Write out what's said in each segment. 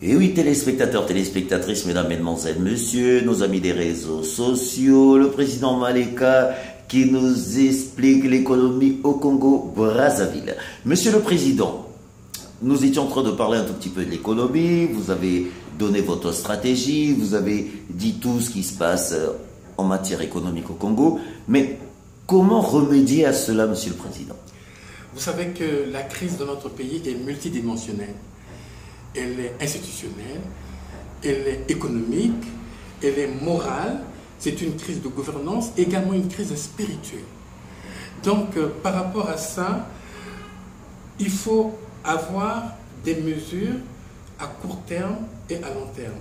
Et oui, téléspectateurs, téléspectatrices, mesdames, mesdemoiselles, messieurs, nos amis des réseaux sociaux, le président Maleka qui nous explique l'économie au Congo-Brazzaville. Monsieur le Président, nous étions en train de parler un tout petit peu de l'économie, vous avez donné votre stratégie, vous avez dit tout ce qui se passe en matière économique au Congo, mais comment remédier à cela, Monsieur le Président? Vous savez que la crise de notre pays est multidimensionnelle. Elle est institutionnelle, elle est économique, elle est morale, c'est une crise de gouvernance, également une crise spirituelle. Donc, par rapport à ça, il faut avoir des mesures à court terme et à long terme,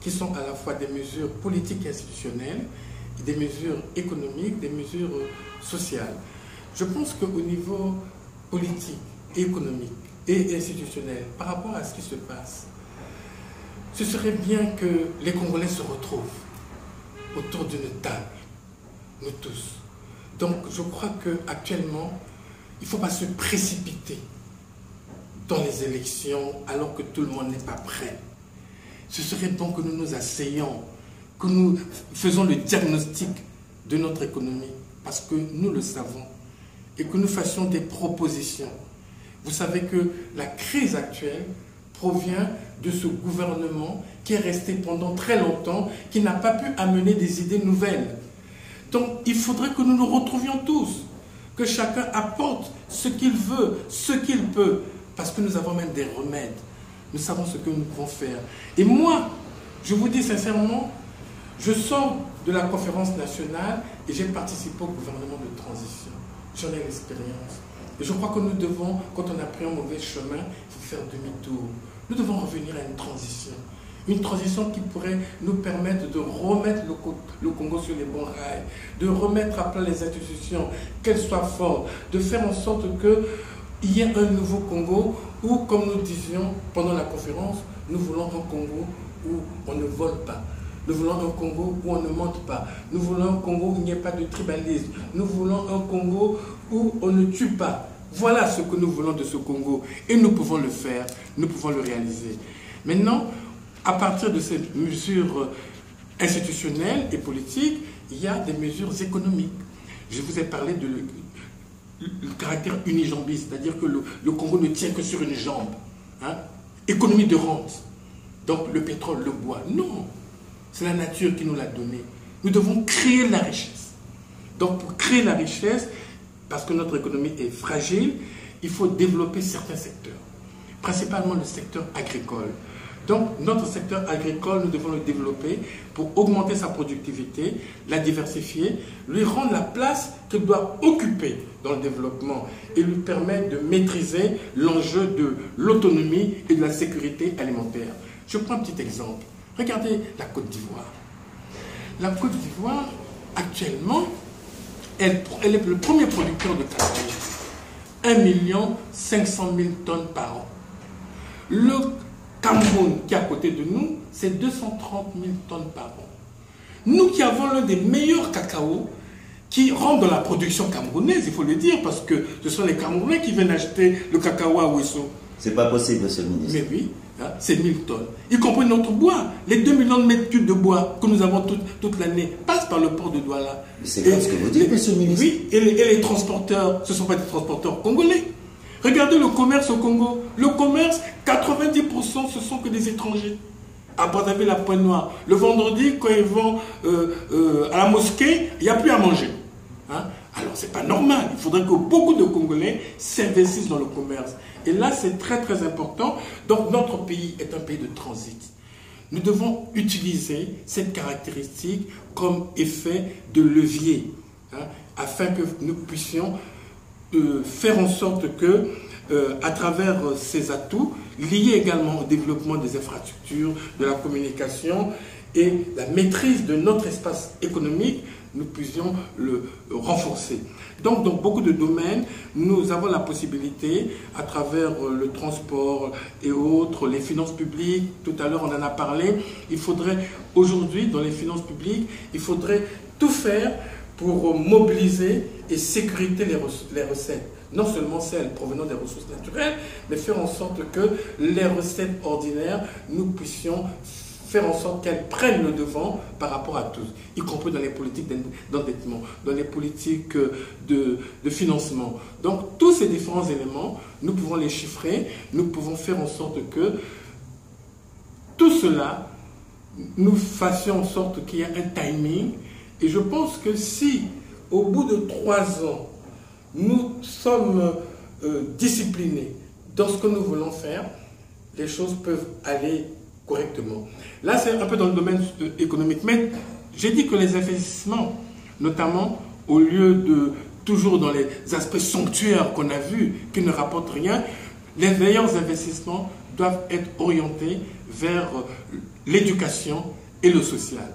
qui sont à la fois des mesures politiques et institutionnelles, des mesures économiques, des mesures sociales. Je pense qu'au niveau politique, économique et institutionnel, par rapport à ce qui se passe, ce serait bien que les Congolais se retrouvent autour d'une table, nous tous. Donc je crois qu'actuellement, il ne faut pas se précipiter dans les élections alors que tout le monde n'est pas prêt. Ce serait bon que nous nous asseyions, que nous faisons le diagnostic de notre économie, parce que nous le savons, et que nous fassions des propositions. Vous savez que la crise actuelle provient de ce gouvernement qui est resté pendant très longtemps, qui n'a pas pu amener des idées nouvelles. Donc il faudrait que nous nous retrouvions tous, que chacun apporte ce qu'il veut, ce qu'il peut, parce que nous avons même des remèdes. Nous savons ce que nous pouvons faire. Et moi, je vous dis sincèrement, je sors de la conférence nationale et j'ai participé au gouvernement de transition. J'en ai l'expérience. Et je crois que nous devons, quand on a pris un mauvais chemin, il faut faire demi-tour. Nous devons revenir à une transition. Une transition qui pourrait nous permettre de remettre le Congo sur les bons rails, de remettre à plat les institutions, qu'elles soient fortes, de faire en sorte qu'il y ait un nouveau Congo où, comme nous disions pendant la conférence, nous voulons un Congo où on ne vole pas. Nous voulons un Congo où on ne monte pas. Nous voulons un Congo où il n'y ait pas de tribalisme. Nous voulons un Congo où on ne tue pas. Voilà ce que nous voulons de ce Congo. Et nous pouvons le faire, nous pouvons le réaliser. Maintenant, à partir de ces mesures institutionnelles et politiques, il y a des mesures économiques. Je vous ai parlé de le caractère unijambiste, c'est-à-dire que le Congo ne tient que sur une jambe. Hein? Économie de rente. Donc le pétrole, le bois. Non. C'est la nature qui nous l'a donné. Nous devons créer la richesse. Donc pour créer la richesse, parce que notre économie est fragile, il faut développer certains secteurs, principalement le secteur agricole. Donc notre secteur agricole, nous devons le développer pour augmenter sa productivité, la diversifier, lui rendre la place qu'il doit occuper dans le développement et lui permettre de maîtriser l'enjeu de l'autonomie et de la sécurité alimentaire. Je prends un petit exemple. Regardez la Côte d'Ivoire. La Côte d'Ivoire, actuellement, elle est le premier producteur de cacao. 1 500 000 tonnes par an. Le Cameroun, qui est à côté de nous, c'est 230 000 tonnes par an. Nous qui avons l'un des meilleurs cacao, qui rentre dans la production camerounaise, il faut le dire, parce que ce sont les Camerounais qui viennent acheter le cacao à Ouesso. C'est pas possible, monsieur le ministre. Mais oui. C'est 1000 tonnes, y compris notre bois. Les 2 millions de mètres cubes de bois que nous avons toute l'année passent par le port de Douala. C'est pas ce que vous dites, monsieur le ministre. Oui, et les transporteurs, ce ne sont pas des transporteurs congolais. Regardez le commerce au Congo. Le commerce, 90% ce sont que des étrangers. À Brazzaville, la Pointe-Noire. Le vendredi, quand ils vont à la mosquée, il n'y a plus à manger. Hein? Alors, ce n'est pas normal. Il faudrait que beaucoup de Congolais s'investissent dans le commerce. Et là, c'est très, très important. Donc, notre pays est un pays de transit. Nous devons utiliser cette caractéristique comme effet de levier, hein, afin que nous puissions faire en sorte que, à travers ces atouts, liés également au développement des infrastructures, de la communication et la maîtrise de notre espace économique, nous puissions le renforcer. Donc, dans beaucoup de domaines, nous avons la possibilité, à travers le transport et autres, les finances publiques, tout à l'heure on en a parlé, il faudrait aujourd'hui, dans les finances publiques, il faudrait tout faire pour mobiliser et sécuriser les recettes. non seulement celles provenant des ressources naturelles, mais faire en sorte que les recettes ordinaires, nous puissions faire en sorte qu'elles prennent le devant par rapport à tous, y compris dans les politiques d'endettement, dans les politiques de financement. Donc tous ces différents éléments, nous pouvons les chiffrer, nous pouvons faire en sorte que tout cela, nous fassions en sorte qu'il y ait un timing. Et je pense que si, au bout de 3 ans, nous sommes disciplinés dans ce que nous voulons faire, les choses peuvent aller correctement. Là, c'est un peu dans le domaine économique. Mais j'ai dit que les investissements, notamment, au lieu de toujours dans les aspects sanctuaires qu'on a vus, qui ne rapportent rien, les meilleurs investissements doivent être orientés vers l'éducation et le social.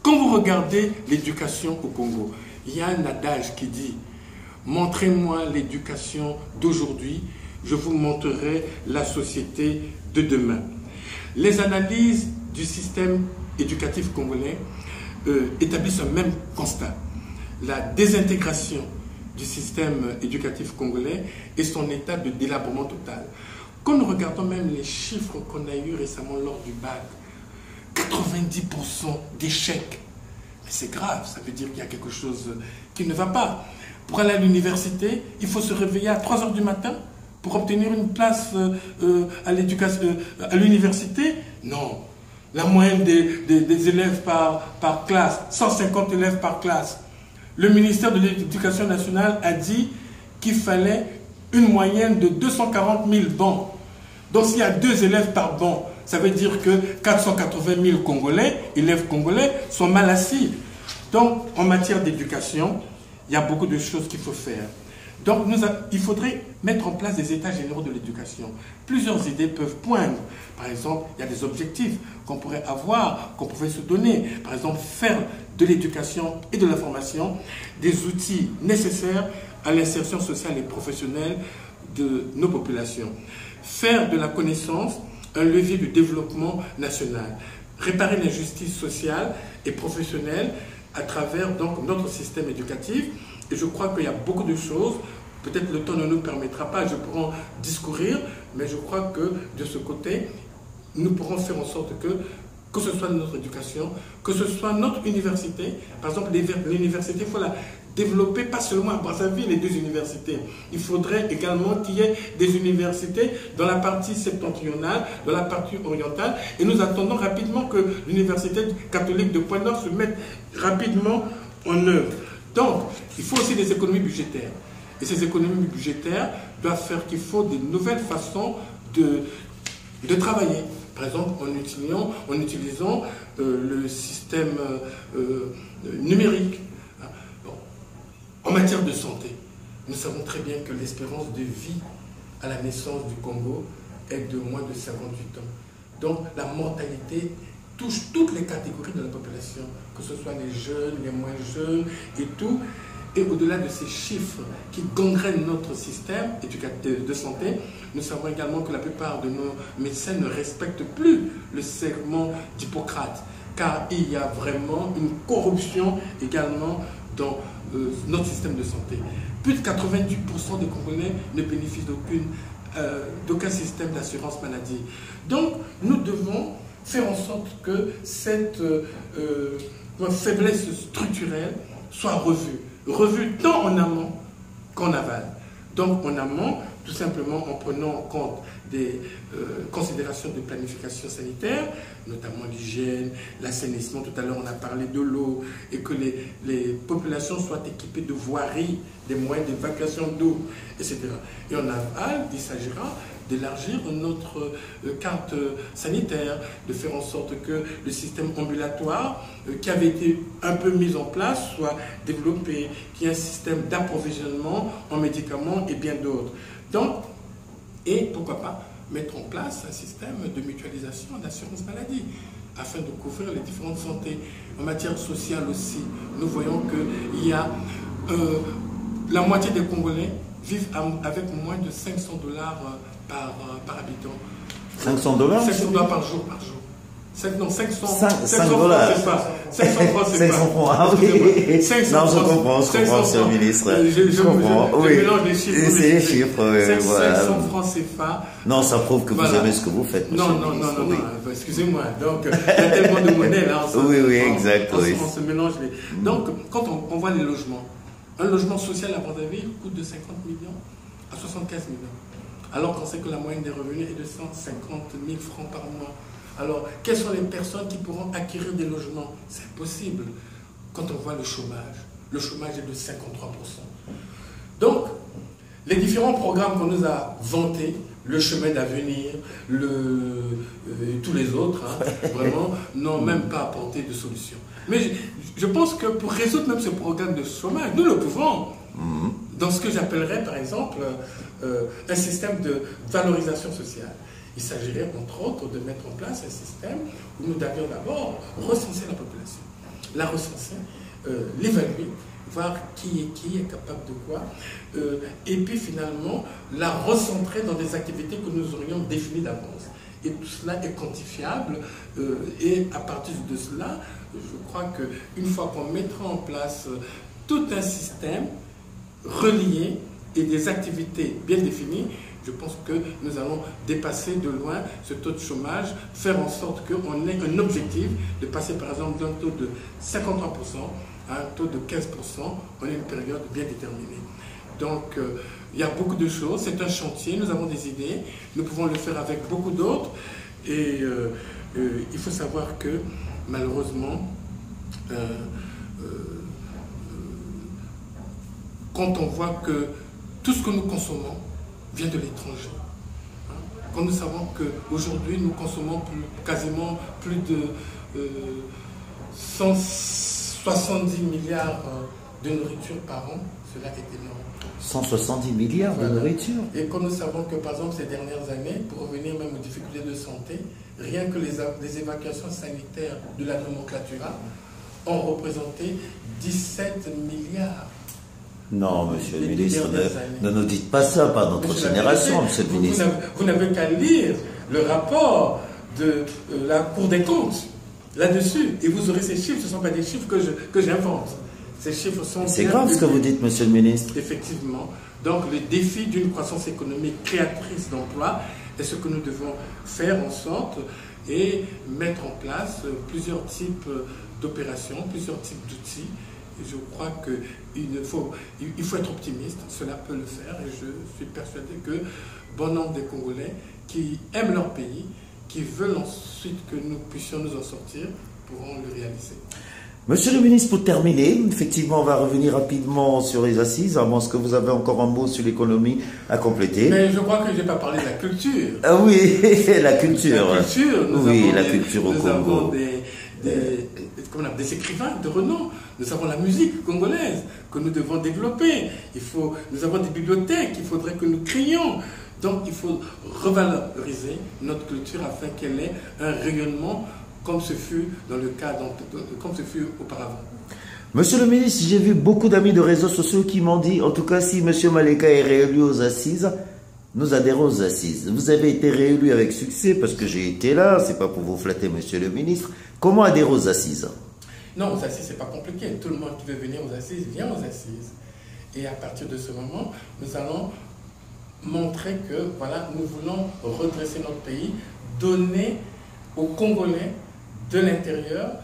Quand vous regardez l'éducation au Congo, il y a un adage qui dit « Montrez-moi l'éducation d'aujourd'hui, je vous montrerai la société de demain ». Les analyses du système éducatif congolais établissent un même constat. La désintégration du système éducatif congolais et son état de délabrement total. Quand nous regardons même les chiffres qu'on a eus récemment lors du bac, 90% d'échecs. Mais c'est grave, ça veut dire qu'il y a quelque chose qui ne va pas. Pour aller à l'université, il faut se réveiller à 3 h du matin pour obtenir une place à l'université. Non. La moyenne des élèves par classe, 150 élèves par classe. Le ministère de l'Éducation nationale a dit qu'il fallait une moyenne de 240 000 bancs. Donc s'il y a 2 élèves par banc, ça veut dire que 480 000 élèves congolais, sont mal assis. Donc en matière d'éducation, il y a beaucoup de choses qu'il faut faire. Donc il faudrait mettre en place des états généraux de l'éducation. Plusieurs idées peuvent poindre. Par exemple, il y a des objectifs qu'on pourrait avoir, qu'on pouvait se donner. Par exemple, faire de l'éducation et de la formation des outils nécessaires à l'insertion sociale et professionnelle de nos populations. Faire de la connaissance un levier de développement national. Réparer l'injustice sociale et professionnelle à travers donc notre système éducatif. Et je crois qu'il y a beaucoup de choses. Peut-être le temps ne nous permettra pas, je pourrais discourir, mais je crois que de ce côté, nous pourrons faire en sorte que ce soit notre éducation, que ce soit notre université. Par exemple, l'université, il faut la développer, pas seulement à Brazzaville, les 2 universités. Il faudrait également qu'il y ait des universités dans la partie septentrionale, dans la partie orientale. Et nous attendons rapidement que l'université catholique de Pointe-Noire se mette rapidement en œuvre. Donc, il faut aussi des économies budgétaires. Et ces économies budgétaires doivent faire qu'il faut de nouvelles façons de travailler. Par exemple, en utilisant le système numérique. Bon. En matière de santé, nous savons très bien que l'espérance de vie à la naissance du Congo est de moins de 58 ans. Donc, la mortalité touche toutes les catégories de la population, que ce soit les jeunes, les moins jeunes et tout. Et au-delà de ces chiffres qui gangrènent notre système de santé, nous savons également que la plupart de nos médecins ne respectent plus le serment d'Hippocrate, car il y a vraiment une corruption également dans notre système de santé. Plus de 90% des Congolais ne bénéficient d'aucun système d'assurance maladie. Donc, nous devons faire en sorte que cette faiblesse structurelle soit revue tant en amont qu'en aval. Donc en amont, tout simplement en prenant en compte des considérations de planification sanitaire, notamment l'hygiène, l'assainissement. Tout à l'heure, on a parlé de l'eau et que les populations soient équipées de voiries, des moyens d'évacuation d'eau, etc. Et en aval, il s'agira d'élargir notre carte sanitaire, de faire en sorte que le système ambulatoire qui avait été un peu mis en place soit développé, qu'il y ait un système d'approvisionnement en médicaments et bien d'autres. Donc, et pourquoi pas mettre en place un système de mutualisation d'assurance maladie afin de couvrir les différentes santé. En matière sociale aussi, nous voyons qu'il y a la moitié des Congolais vivent avec moins de 500 $ par habitant. 500 $? 500 $ par jour. Non, 500 5 francs, dollars. c'est pas. 500 francs, c'est 500 pas. francs, ah oui. 500 Non, je francs, comprends, monsieur le ministre. Je comprends, je oui. mélange les chiffres. C'est les chiffres, voilà. 500 francs CFA. Non, ça prouve que vous Voilà. aimez ce que vous faites, monsieur Non, le non, ministre. non, Oui. non, excusez-moi. Donc, il y a tellement de monnaie là. Oui, exact, oui. On se mélange les. Donc, quand on voit les logements, un logement social à Brazzaville coûte de 50 millions à 75 millions. Alors qu'on sait que la moyenne des revenus est de 150 000 francs par mois. Alors, quelles sont les personnes qui pourront acquérir des logements? C'est impossible. Quand on voit le chômage est de 53%. Donc, les différents programmes qu'on nous a vantés, le chemin d'avenir, tous les autres, hein, vraiment, n'ont même pas apporté de solution. Mais je pense que pour résoudre même ce programme de chômage, nous le pouvons. Dans ce que j'appellerais, par exemple, un système de valorisation sociale. Il s'agirait, entre autres, de mettre en place un système où nous devions d'abord recenser la population. La recenser, l'évaluer, voir qui est capable de quoi, et puis finalement la recentrer dans des activités que nous aurions définies d'avance. Et tout cela est quantifiable, et à partir de cela, je crois qu'une fois qu'on mettra en place tout un système relié et des activités bien définies, je pense que nous allons dépasser de loin ce taux de chômage, faire en sorte qu'on ait un objectif de passer par exemple d'un taux de 53% à un taux de 15% en une période bien déterminée. Donc il y a beaucoup de choses, c'est un chantier, nous avons des idées, nous pouvons le faire avec beaucoup d'autres, et il faut savoir que malheureusement, quand on voit que tout ce que nous consommons vient de l'étranger, quand nous savons qu'aujourd'hui nous consommons quasiment plus de 170 milliards de nourriture par an, cela est énorme. 170 milliards de nourriture. Et quand nous savons que par exemple ces dernières années, pour revenir même aux difficultés de santé, rien que les évacuations sanitaires de la nomenclatura ont représenté 17 milliards. Non, monsieur le ministre, ne nous dites pas ça, pas notre génération, monsieur le ministre. Vous n'avez qu'à lire le rapport de la Cour des comptes là-dessus, et vous aurez ces chiffres. Ce ne sont pas des chiffres que j'invente. Ces chiffres sont... C'est grave ce que vous dites, monsieur le ministre. Effectivement. Donc le défi d'une croissance économique créatrice d'emplois est ce que nous devons faire en sorte et mettre en place plusieurs types d'opérations, plusieurs types d'outils. Je crois qu'il faut être optimiste, cela peut le faire, et je suis persuadé que bon nombre des Congolais qui aiment leur pays, qui veulent ensuite que nous puissions nous en sortir, pourront le réaliser. Monsieur le ministre, pour terminer, effectivement, on va revenir rapidement sur les assises, à moins que vous avez encore un mot sur l'économie à compléter. Mais je crois que je n'ai pas parlé de la culture. Ah oui, la culture. La culture, oui, la culture au Congo. Nous avons des écrivains de renom. Nous avons la musique congolaise que nous devons développer. Nous avons des bibliothèques qu'il faudrait que nous créions. Donc il faut revaloriser notre culture afin qu'elle ait un rayonnement comme ce fut dans le cas, comme ce fut auparavant. Monsieur le ministre, j'ai vu beaucoup d'amis de réseaux sociaux qui m'ont dit, en tout cas, si monsieur Maleka est réélu aux assises, nous adhérons aux assises. Vous avez été réélu avec succès parce que j'ai été là, c'est pas pour vous flatter, monsieur le ministre. Comment adhérer aux assises? Non, aux assises, c'est pas compliqué. Tout le monde qui veut venir aux assises vient aux assises. Et à partir de ce moment, nous allons montrer que voilà, nous voulons redresser notre pays, donner aux Congolais de l'intérieur